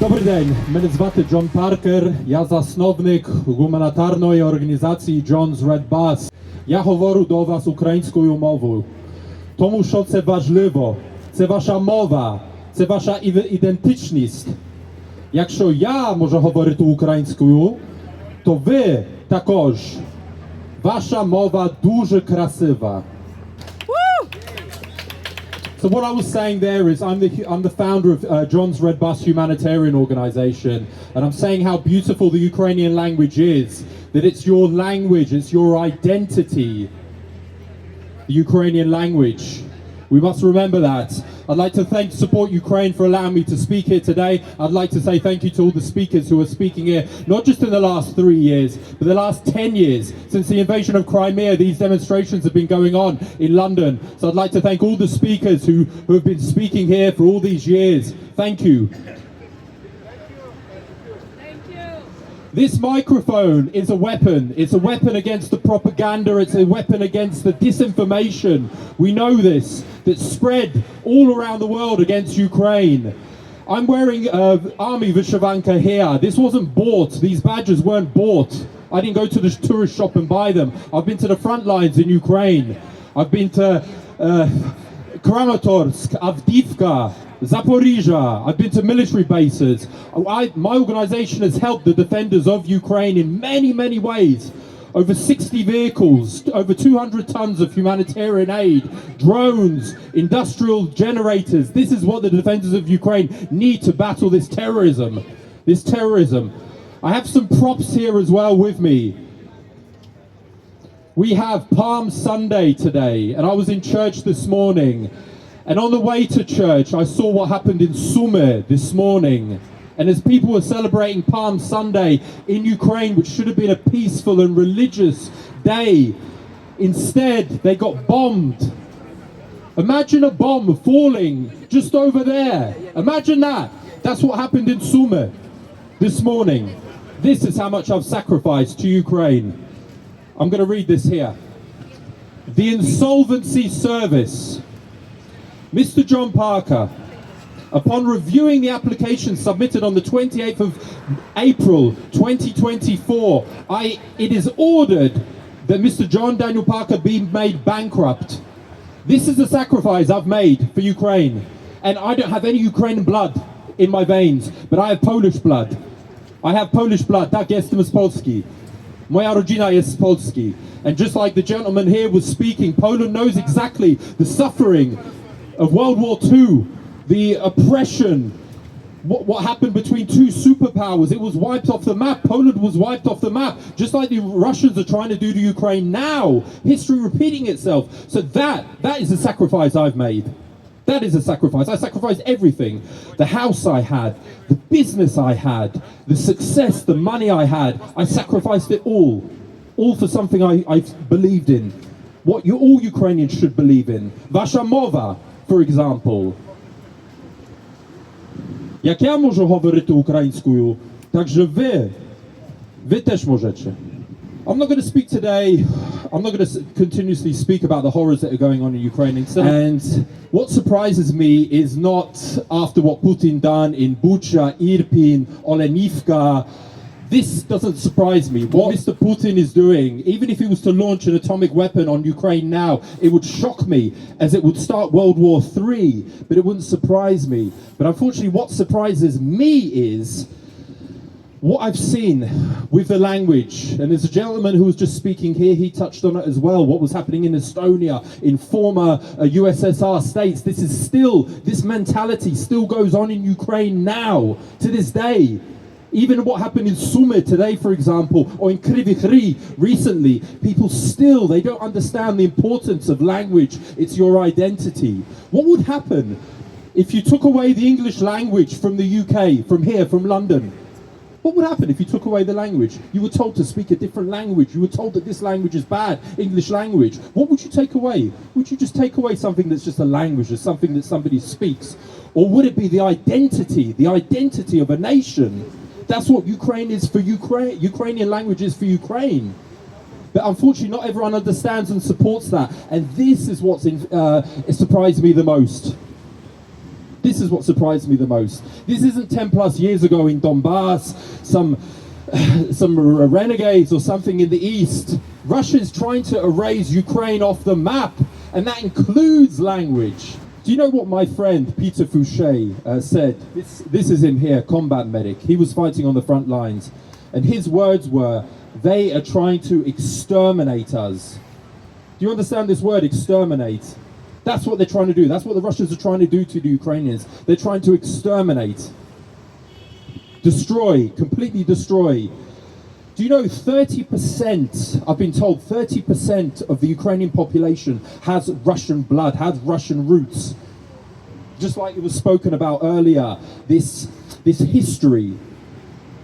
Добрий день, мене звати Джон Паркер, я засновник гуманітарної організації John's Red Bus. Я говорю до вас українською мовою, тому що це важливо, це ваша мова, це ваша ідентичність. Якщо я можу говорити українською, то ви також. Ваша мова дуже красива. So what I was saying there is I'm the founder of John's Red Bus humanitarian organization, and I'm saying how beautiful the Ukrainian language is, that it's your language, it's your identity, the Ukrainian language. We must remember that. I'd like to support Ukraine for allowing me to speak here today. I'd like to say thank you to all the speakers who are speaking here, not just in the last 3 years, but the last 10 years. Since the invasion of Crimea, these demonstrations have been going on in London. So I'd like to thank all the speakers who have been speaking here for all these years. Thank you. This microphone is a weapon. It's a weapon against the propaganda. It's a weapon against the disinformation. We know this, that's spread all around the world against Ukraine. I'm wearing army Vyshyvanka here. This wasn't bought. These badges weren't bought. I didn't go to the tourist shop and buy them. I've been to the front lines in Ukraine. I've been to Kramatorsk, Avdiivka, Zaporizhzhia. I've been to military bases. My organization has helped the defenders of Ukraine in many, many ways. Over 60 vehicles, over 200 tons of humanitarian aid, drones, industrial generators. This is what the defenders of Ukraine need to battle this terrorism. I have some props here as well with me. We have Palm Sunday today, and I was in church this morning. And on the way to church, I saw what happened in Sumy this morning. And as people were celebrating Palm Sunday in Ukraine, which should have been a peaceful and religious day, instead they got bombed. Imagine a bomb falling just over there. Imagine that. That's what happened in Sumy this morning. This is how much I've sacrificed to Ukraine. I'm going to read this here. The Insolvency Service. Mr. John Parker, upon reviewing the application submitted on the 28th of April 2024, it is ordered that Mr. John Daniel Parker be made bankrupt. This is the sacrifice I've made for Ukraine. And I don't have any Ukrainian blood in my veins, but I have Polish blood. I have Polish blood. Tak, jestem z Polski. Moja rodzina jest z Polski. And just like the gentleman here was speaking, Poland knows exactly the suffering of World War II, the oppression, what happened between two superpowers. It was wiped off the map. Poland was wiped off the map, just like the Russians are trying to do to Ukraine now. History repeating itself. So that is a sacrifice I've made. That is a sacrifice. I sacrificed everything. The house I had, the business I had, the success, the money I had. I sacrificed it all for something I believed in. What all Ukrainians should believe in. Wasza mowa, for example. Jak ja можу говорити українською, так же ви теж можете. I'm not going to speak today, I'm not going to continuously speak about the horrors that are going on in Ukraine. And what surprises me is not after what Putin done in Bucha, Irpin, Olenivka. This doesn't surprise me. What Mr. Putin is doing, even if he was to launch an atomic weapon on Ukraine now, it would shock me, as it would start World War III, but it wouldn't surprise me. But unfortunately, what surprises me is what I've seen with the language. And there's a gentleman who was just speaking here, he touched on it as well, what was happening in Estonia, in former USSR states. This mentality still goes on in Ukraine now, to this day. Even what happened in Sumy today, for example, or in Kryvyi Rih recently, people still, they don't understand the importance of language. It's your identity. What would happen if you took away the English language from the UK, from here, from London? What would happen if you took away the language? You were told to speak a different language. You were told that this language is bad, English language. What would you take away? Would you just take away something that's just a language, or something that somebody speaks? Or would it be the identity of a nation? That's what Ukraine is for Ukraine. Ukrainian language is for Ukraine. But unfortunately, not everyone understands and supports that. And this is what's surprised me the most. This is what surprised me the most. This isn't 10 plus years ago in Donbass, some renegades or something in the east. Russia's trying to erase Ukraine off the map, and that includes language. Do you know what my friend Peter Fouché said? This is him here, combat medic. He was fighting on the front lines, and his words were, "They are trying to exterminate us." Do you understand this word, exterminate? That's what they're trying to do. That's what the Russians are trying to do to the Ukrainians. They're trying to exterminate. Destroy, completely destroy. Do you know 30%, I've been told 30% of the Ukrainian population has Russian blood, has Russian roots. Just like it was spoken about earlier, this history.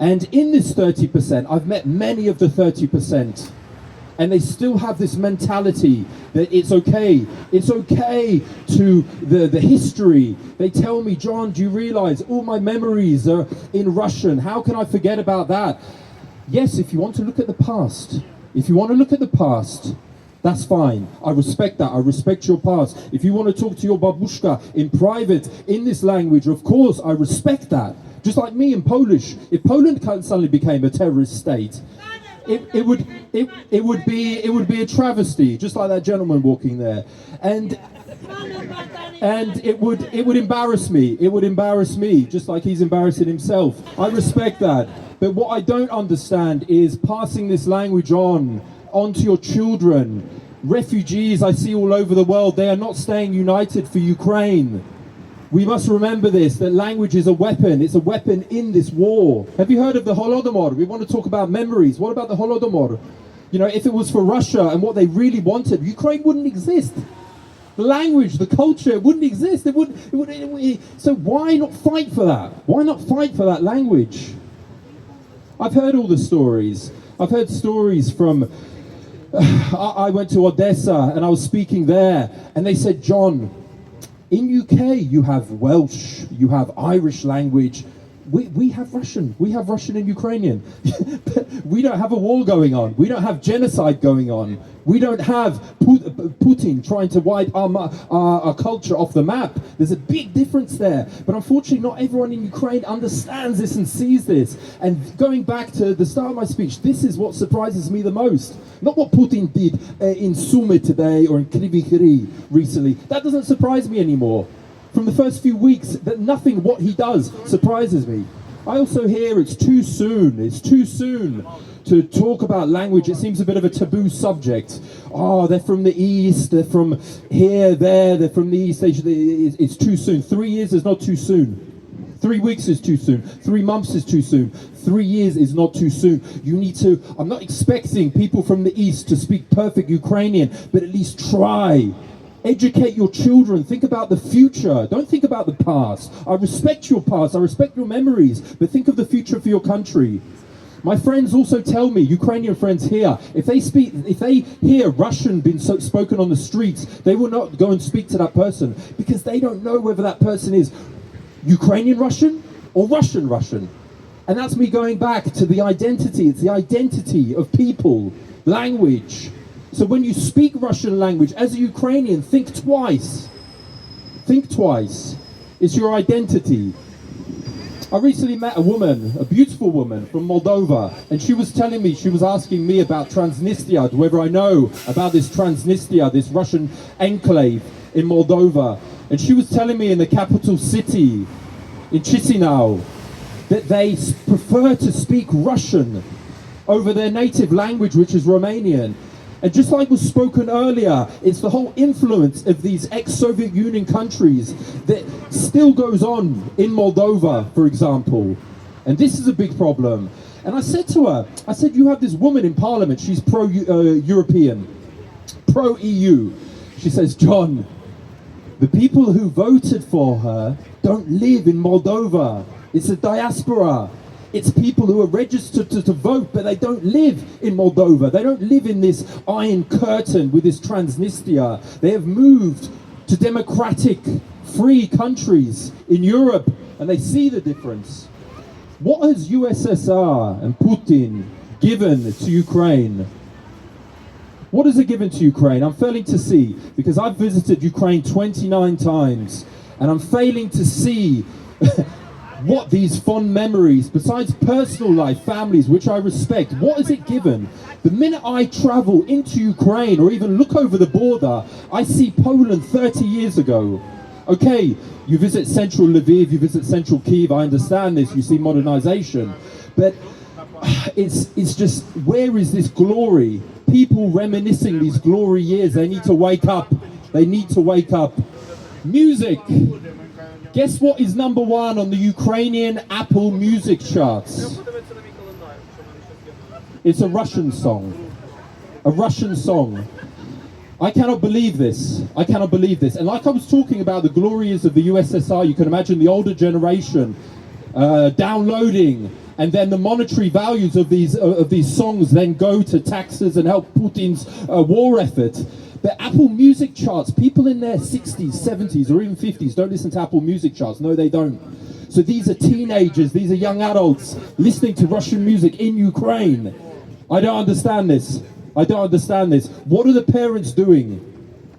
And in this 30%, I've met many of the 30%. And they still have this mentality that it's okay to the history. They tell me, John, do you realize all my memories are in Russian? How can I forget about that? Yes, if you want to look at the past, that's fine. I respect that. I respect your past. If you want to talk to your babushka in private, in this language, of course, I respect that. Just like me in Polish. If Poland suddenly became a terrorist state, it would be a travesty, just like that gentleman walking there, and it would embarrass me. It would embarrass me, just like he's embarrassing himself. I respect that, but what I don't understand is passing this language on to your children. Refugees I see all over the world, they are not staying united for Ukraine. We must remember this, that language is a weapon. It's a weapon in this war. Have you heard of the Holodomor? We want to talk about memories. What about the Holodomor? You know, if it was for Russia and what they really wanted, Ukraine wouldn't exist. The language, the culture wouldn't exist. So why not fight for that? Why not fight for that language? I've heard all the stories. I've heard stories from... I went to Odessa and I was speaking there, and they said, John, in UK, you have Welsh, you have Irish language. We have Russian. We have Russian and Ukrainian. But we don't have a war going on. We don't have genocide going on. We don't have Putin trying to wipe our culture off the map. There's a big difference there. But unfortunately, not everyone in Ukraine understands this and sees this. And going back to the start of my speech, this is what surprises me the most. Not what Putin did in Sumy today or in Kryvyi Rih recently. That doesn't surprise me anymore. From the first few weeks, that nothing what he does surprises me. I also hear it's too soon. It's too soon to talk about language. It seems a bit of a taboo subject. Oh, they're from the East, they're from here, there, they're from the East. It's too soon. 3 years is not too soon. 3 weeks is too soon. 3 months is too soon. 3 years is not too soon. You need to, I'm not expecting people from the East to speak perfect Ukrainian, but at least try. Educate your children. Think about the future. Don't think about the past. I respect your past. I respect your memories. But think of the future for your country. My friends also tell me, Ukrainian friends here, if they hear Russian being spoken on the streets, they will not go and speak to that person because they don't know whether that person is Ukrainian Russian or Russian Russian. And that's me going back to the identity. It's the identity of people, language. So when you speak Russian language, as a Ukrainian, think twice. Think twice. It's your identity. I recently met a woman, a beautiful woman from Moldova, and she was telling me, she was asking me about Transnistria, whether I know about this Transnistria, this Russian enclave in Moldova. And she was telling me in the capital city, in Chisinau, that they prefer to speak Russian over their native language, which is Romanian. And just like was spoken earlier, it's the whole influence of these ex-Soviet Union countries that still goes on in Moldova, for example. And this is a big problem. And I said to her, I said, you have this woman in parliament, she's pro-European, pro-EU. She says, John, the people who voted for her don't live in Moldova. It's a diaspora. It's people who are registered to vote, but they don't live in Moldova. They don't live in this iron curtain with this Transnistria. They have moved to democratic, free countries in Europe, and they see the difference. What has USSR and Putin given to Ukraine? What has it given to Ukraine? I'm failing to see, because I've visited Ukraine 29 times. And I'm failing to see what these fond memories, besides personal life, families, which I respect, what is it given? The minute I travel into Ukraine or even look over the border, I see Poland 30 years ago. Okay, you visit central Lviv, you visit central Kyiv, I understand this, you see modernization, but it's just, where is this glory? People reminiscing these glory years, they need to wake up. They need to wake up. Music. Guess what is number one on the Ukrainian Apple Music charts? It's a Russian song. A Russian song. I cannot believe this. I cannot believe this. And like I was talking about the glory years of the USSR, you can imagine the older generation downloading, and then the monetary values of these songs then go to taxes and help Putin's war effort. The Apple Music charts, people in their 60s, 70s, or even 50s don't listen to Apple Music charts. No, they don't. So these are teenagers, these are young adults listening to Russian music in Ukraine. I don't understand this. I don't understand this. What are the parents doing?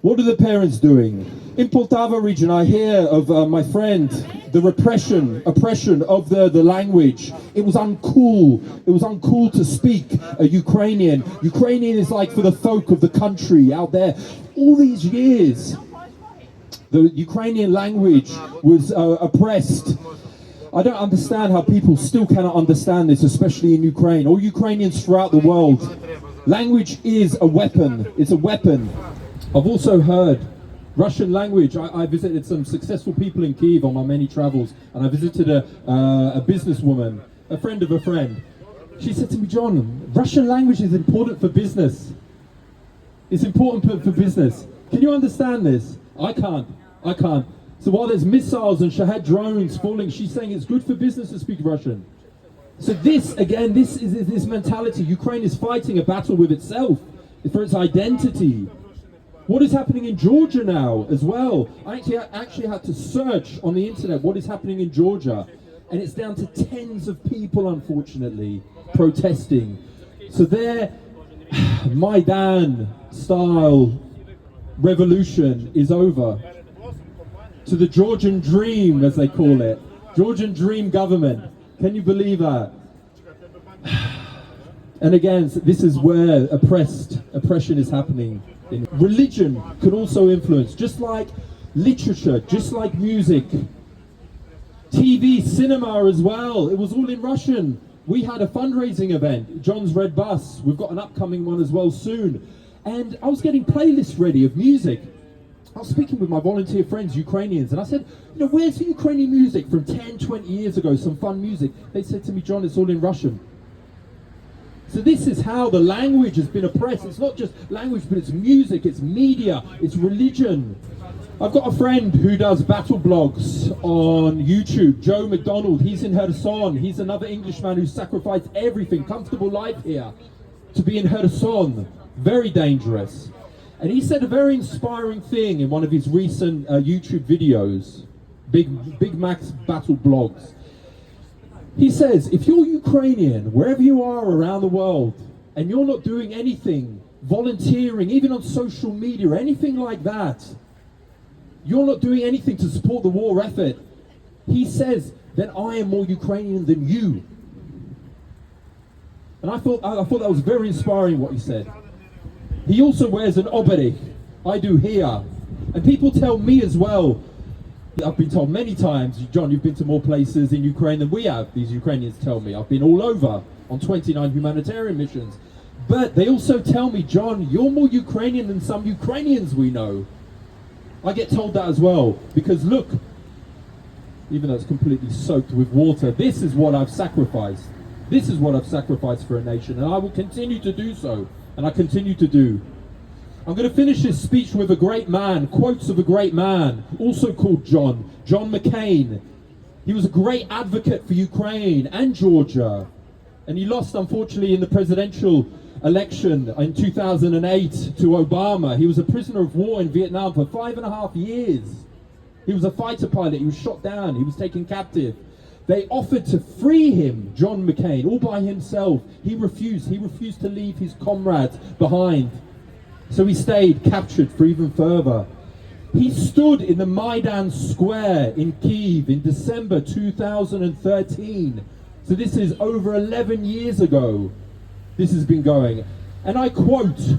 What are the parents doing? In Poltava region, I hear of my friend, the oppression of the language. It was uncool. It was uncool to speak Ukrainian. Ukrainian is like for the folk of the country out there. All these years, the Ukrainian language was oppressed. I don't understand how people still cannot understand this, especially in Ukraine, or Ukrainians throughout the world. Language is a weapon. It's a weapon. I've also heard Russian language. I visited some successful people in Kyiv on my many travels, and I visited a businesswoman, a friend of a friend. She said to me, John, Russian language is important for business. It's important for business. Can you understand this? I can't. So while there's missiles and Shahed drones falling, she's saying it's good for business to speak Russian. So this, again, this is this mentality. Ukraine is fighting a battle with itself for its identity. What is happening in Georgia now as well? I actually had to search on the internet what is happening in Georgia, and it's down to tens of people, unfortunately, protesting. So their Maidan-style revolution is over. To the Georgian dream, as they call it. Georgian dream government. Can you believe that? And again, this is where oppression is happening. Religion could also influence, just like literature, just like music. TV, cinema as well. It was all in Russian. We had a fundraising event, John's Red Bus. We've got an upcoming one as well soon. And I was getting playlists ready of music. I was speaking with my volunteer friends, Ukrainians, and I said, where's the Ukrainian music from 10, 20 years ago, some fun music? They said to me, John, it's all in Russian. So this is how the language has been oppressed. It's not just language, but it's music, it's media, it's religion. I've got a friend who does battle blogs on YouTube, Joe McDonald. He's in Kherson. He's another Englishman who sacrificed everything, comfortable life here, to be in Kherson. Very dangerous. And he said a very inspiring thing in one of his recent YouTube videos, Big Mac's battle blogs. He says, if you're Ukrainian, wherever you are around the world, and you're not doing anything, volunteering, even on social media or anything like that, you're not doing anything to support the war effort, he says, then I am more Ukrainian than you. And I thought that was very inspiring what he said. He also wears an oberich. I do here. And people tell me as well, I've been told many times, John, you've been to more places in Ukraine than we have. These Ukrainians tell me. I've been all over on 29 humanitarian missions. But they also tell me, John, you're more Ukrainian than some Ukrainians we know. I get told that as well. Because look, even though it's completely soaked with water, this is what I've sacrificed. This is what I've sacrificed for a nation. And I will continue to do so. And I continue to do. I'm going to finish this speech with a great man, quotes of a great man, also called John McCain. He was a great advocate for Ukraine and Georgia. And he lost, unfortunately, in the presidential election in 2008 to Obama. He was a prisoner of war in Vietnam for 5.5 years. He was a fighter pilot. He was shot down. He was taken captive. They offered to free him, John McCain, all by himself. He refused. He refused to leave his comrades behind. So he stayed captured for even further. He stood in the Maidan Square in Kyiv in December 2013. So this is over 11 years ago. This has been going. And I quote,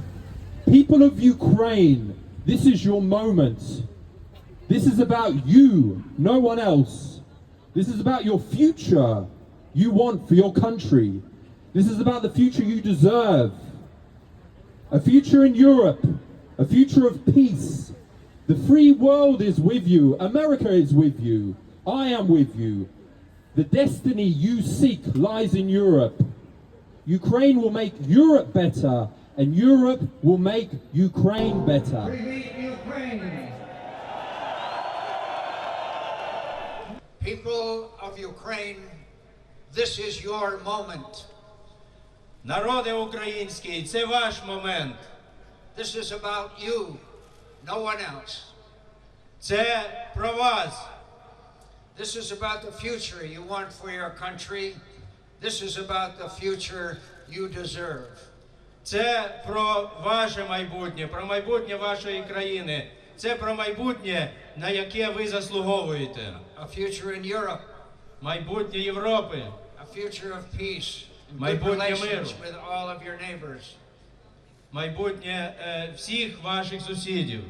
"People of Ukraine, this is your moment. This is about you, no one else. This is about your future you want for your country. This is about the future you deserve. A future in Europe, a future of peace. The free world is with you. America is with you. I am with you. The destiny you seek lies in Europe. Ukraine will make Europe better, and Europe will make Ukraine better." People of Ukraine, this is your moment. Народи український, це ваш момент. This is about you, no one else. Це про вас. This is about the future you want for your country. This is about the future you deserve. Це про ваше майбутнє, про майбутнє вашої країни. Це про майбутнє, на яке ви заслуговуєте. A future in Europe. Майбутнє Європи. A future of peace. Good Майбутнє миру. relations with all of your neighbors. Майбутнє всіх ваших сусідів.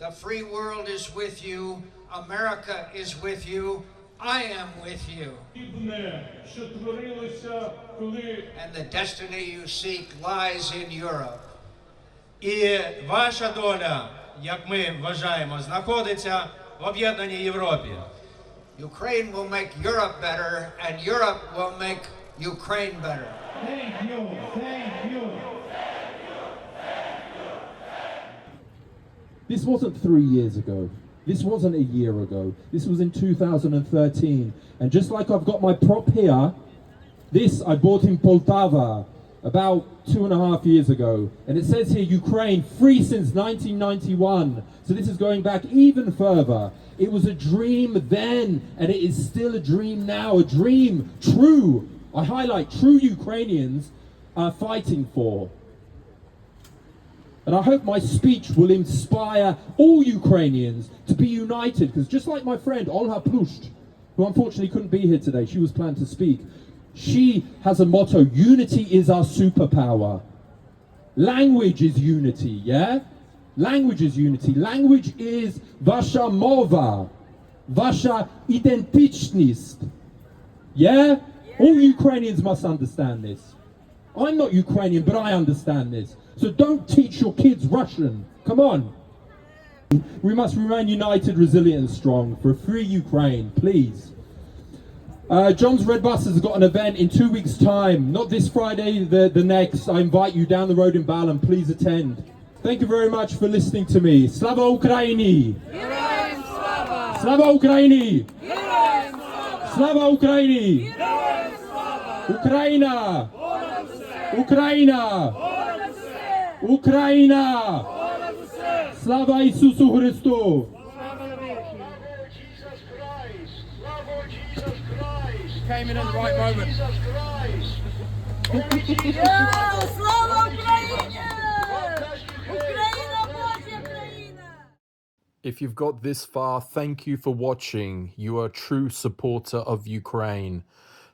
The free world is with you. America is with you. I am with you. And the destiny you seek lies in Europe. І ваша доля, як ми вважаємо, знаходиться в об'єднаній Європі. Ukraine will make Europe better, and Europe will make Ukraine better. Thank you. Thank you. This wasn't 3 years ago. This wasn't a year ago. This was in 2013. And just like I've got my prop here, this I bought in Poltava about 2.5 years ago. And it says here, Ukraine, free since 1991. So this is going back even further. It was a dream then, and it is still a dream now. A dream, true, I highlight, true Ukrainians are fighting for. And I hope my speech will inspire all Ukrainians to be united, because just like my friend Olha Plusht, who unfortunately couldn't be here today, she was planned to speak, she has a motto: unity is our superpower. Language is unity, yeah? Language is unity. Language is vasha mova, vasha identichnost. Yeah? All Ukrainians must understand this. I'm not Ukrainian, but I understand this. So don't teach your kids Russian. Come on. We must remain united, resilient and strong for a free Ukraine, please. John's Red Bus has got an event in 2 weeks' time. Not this Friday, the next. I invite you down the road in Balham. Please attend. Thank you very much for listening to me. Slava Ukraini! Героям слава! Slava Ukraini! Героям слава! Slava Ukraini! Героям слава! Ukraina! Понад усе! Ukraina! Понад усе! Ukraina! Понад усе! Slava Isusu Christu! Слава навіки! Jesus Christ. Love of Jesus Christ. Came in at the right moment. Jesus Christ. Слава Україні! Україна Божа країна! If you've got this far, thank you for watching. You are a true supporter of Ukraine.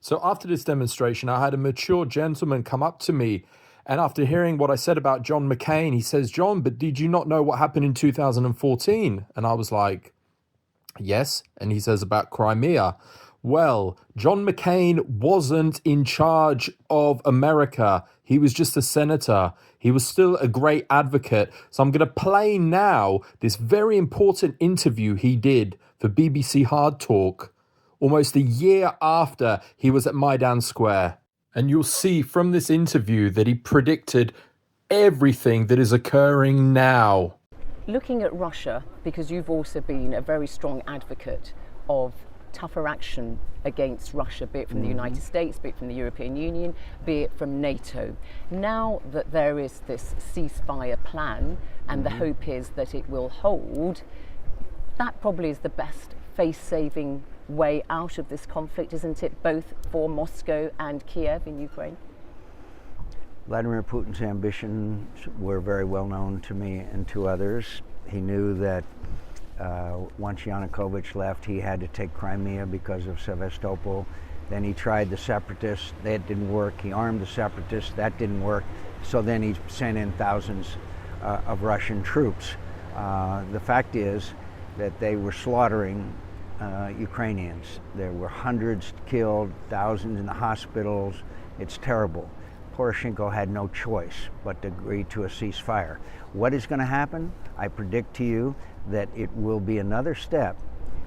So after this demonstration, I had a mature gentleman come up to me, and after hearing what I said about John McCain, he says, "John, but did you not know what happened in 2014? And I was like, "Yes." And he says, "About Crimea." Well, John McCain wasn't in charge of America. He was just a senator. He was still a great advocate. So I'm going to play now this very important interview he did for BBC Hard Talk almost a year after he was at Maidan Square. And you'll see from this interview that he predicted everything that is occurring now. Looking at Russia, because you've also been a very strong advocate of tougher action against Russia, be it from the United States, be it from the European Union, be it from NATO. Now that there is this ceasefire plan and the hope is that it will hold, that probably is the best face-saving way out of this conflict, isn't it, both for Moscow and Kiev in Ukraine? Vladimir Putin's ambitions were very well known to me and to others. He knew that Once Yanukovych left, he had to take Crimea because of Sevastopol. Then he tried the separatists, that didn't work. He armed the separatists, that didn't work. So then he sent in thousands of Russian troops. The fact is that they were slaughtering Ukrainians. There were hundreds killed, thousands in the hospitals. It's terrible. Poroshenko had no choice but to agree to a ceasefire. What is going to happen? I predict to you that it will be another step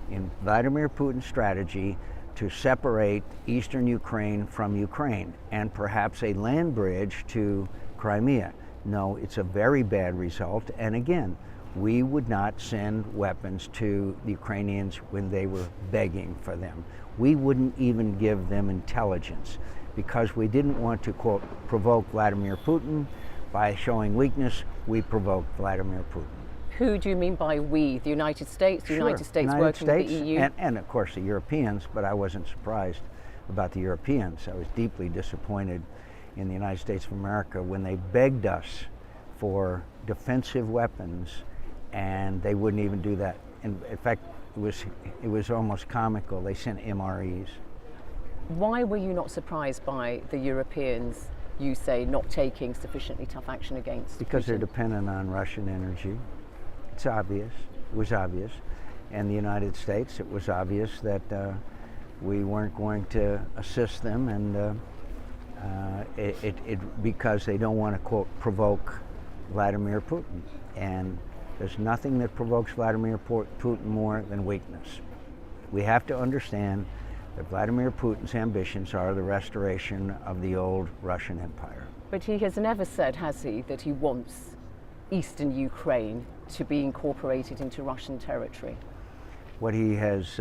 in Vladimir Putin's strategy to separate eastern Ukraine from Ukraine and perhaps a land bridge to Crimea. No, it's a very bad result. And again, we would not send weapons to the Ukrainians when they were begging for them. We wouldn't even give them intelligence because we didn't want to, quote, provoke Vladimir Putin. By showing weakness, we provoked Vladimir Putin. Who do you mean by we? The United States? The United States working with the EU? And of course the Europeans, but I wasn't surprised about the Europeans. I was deeply disappointed in the United States of America when they begged us for defensive weapons and they wouldn't even do that. In fact, it was almost comical. They sent MREs. Why were you not surprised by the Europeans, you say, not taking sufficiently tough action against Because Putin? they're dependent on Russian energy. It's obvious. It was obvious. And the United States, it was obvious that we weren't going to assist them, and because they don't want to, quote, provoke Vladimir Putin. And there's nothing that provokes Vladimir Putin more than weakness. We have to understand that Vladimir Putin's ambitions are the restoration of the old Russian Empire. But he has never said, has he, that he wants eastern Ukraine to be incorporated into Russian territory? What he has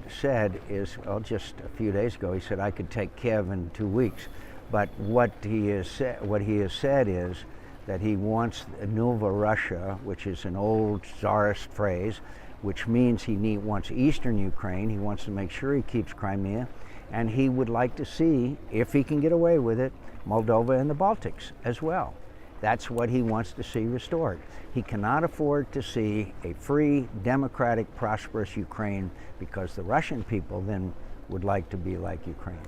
said is, well, just a few days ago, he said, I could take Kiev in 2 weeks. But what he has said is that he wants Nova Russia, which is an old Tsarist phrase, which means he wants eastern Ukraine. He wants to make sure he keeps Crimea, and he would like to see, if he can get away with it, Moldova and the Baltics as well. That's what he wants to see restored. He cannot afford to see a free, democratic, prosperous Ukraine because the Russian people then would like to be like Ukraine.